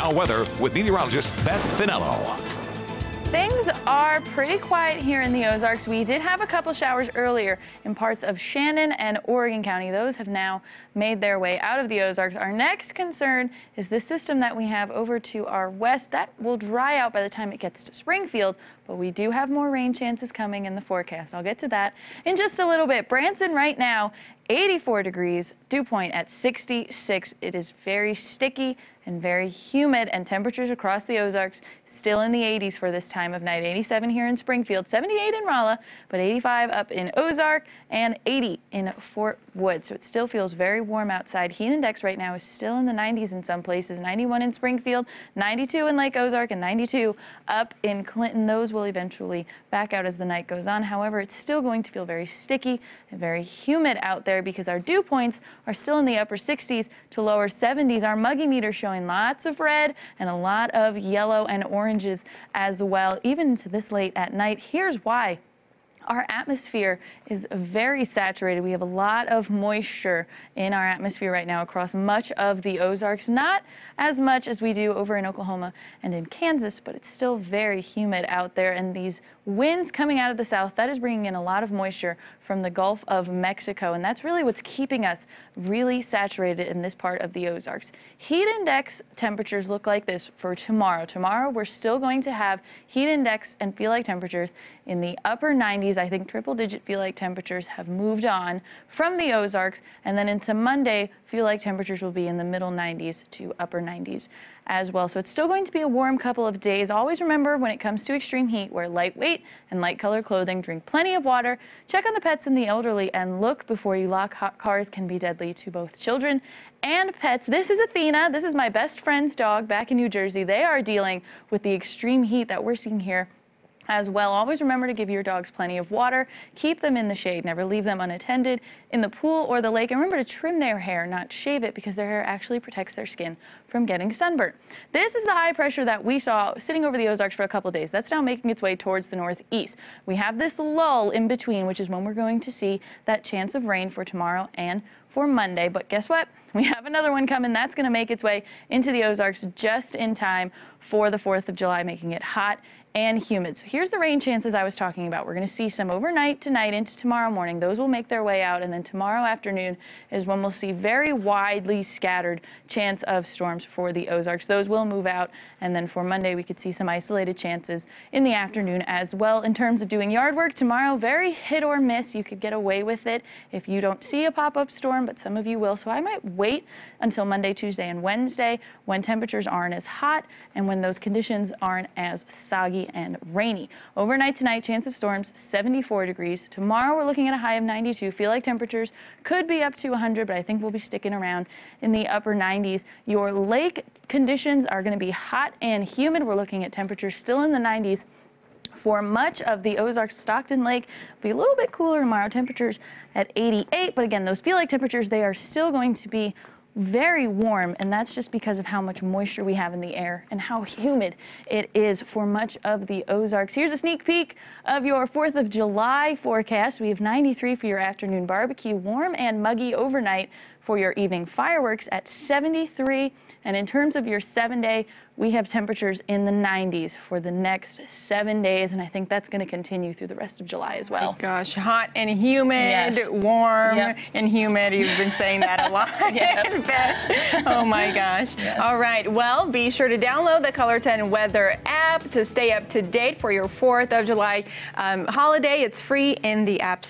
Now weather with meteorologist Beth Finello. Things are pretty quiet here in the Ozarks. We did have a couple showers earlier in parts of Shannon and Oregon County. Those have now made their way out of the Ozarks. Our next concern is this system that we have over to our west. That will dry out by the time it gets to Springfield, but we do have more rain chances coming in the forecast. I'll get to that in just a little bit. Branson right now, 84 degrees, dew point at 66. It is very sticky and very humid, and temperatures across the Ozarks still in the 80s for this time of night. 87 here in Springfield, 78 in Rolla, but 85 up in Ozark and 80 in Fort Wood. So it still feels very warm outside. Heat index right now is still in the 90s in some places. 91 in Springfield, 92 in Lake Ozark, and 92 up in Clinton. Those will eventually back out as the night goes on. However, it's still going to feel very sticky and very humid out there because our dew points are still in the upper 60s to lower 70s. Our muggy meter showing lots of red and a lot of yellow and oranges as well, even into this late at night. Here's why. Our atmosphere is very saturated. We have a lot of moisture in our atmosphere right now across much of the Ozarks. Not as much as we do over in Oklahoma and in Kansas, but it's still very humid out there. And these winds coming out of the south, that is bringing in a lot of moisture from the Gulf of Mexico. And that's really what's keeping us really saturated in this part of the Ozarks. Heat index temperatures look like this for tomorrow. Tomorrow, we're still going to have heat index and feel like temperatures in the upper 90s. I think triple-digit feel-like temperatures have moved on from the Ozarks, and then into Monday, feel-like temperatures will be in the middle 90s to upper 90s as well. So it's still going to be a warm couple of days. Always remember, when it comes to extreme heat, wear lightweight and light-colored clothing, drink plenty of water, check on the pets and the elderly, and look before you lock. Hot cars can be deadly to both children and pets. This is Athena. This is my best friend's dog back in New Jersey. They are dealing with the extreme heat that we're seeing here as well. Always remember to give your dogs plenty of water. Keep them in the shade. Never leave them unattended in the pool or the lake. And remember to trim their hair, not shave it, because their hair actually protects their skin from getting sunburnt. This is the high pressure that we saw sitting over the Ozarks for a couple days. That's now making its way towards the northeast. We have this lull in between, which is when we're going to see that chance of rain for tomorrow and for Monday. But guess what? We have another one coming. That's going to make its way into the Ozarks just in time for the 4th of July, making it hot and humid. So here's the rain chances I was talking about. We're going to see some overnight tonight into tomorrow morning. Those will make their way out, and then tomorrow afternoon is when we'll see very widely scattered chance of storms for the Ozarks. Those will move out, and then for Monday we could see some isolated chances in the afternoon as well. In terms of doing yard work tomorrow, very hit or miss. You could get away with it if you don't see a pop-up storm, but some of you will. So I might wait until Monday, Tuesday, and Wednesday when temperatures aren't as hot and when those conditions aren't as soggy and rainy. Overnight tonight, chance of storms 74 degrees. Tomorrow we're looking at a high of 92. Feel like temperatures could be up to 100, but I think we'll be sticking around in the upper 90s. Your lake conditions are going to be hot and humid. We're looking at temperatures still in the 90s. For much of the Ozarks, Stockton Lake will be a little bit cooler tomorrow. Temperatures at 88, but again, those feel like temperatures, they are still going to be very warm, and that's just because of how much moisture we have in the air and how humid it is for much of the Ozarks. Here's a sneak peek of your 4th of July forecast. We have 93 for your afternoon barbecue, warm and muggy overnight for your evening fireworks at 73. And in terms of your 7-day, we have temperatures in the 90s for the next 7 days, and I think that's going to continue through the rest of July as well. Oh gosh, hot and humid, yes. Warm and humid. You've been saying that a lot. Oh my gosh. Yes. All right, well, be sure to download the Color 10 weather app to stay up to date for your 4th of July holiday. It's free in the App Store.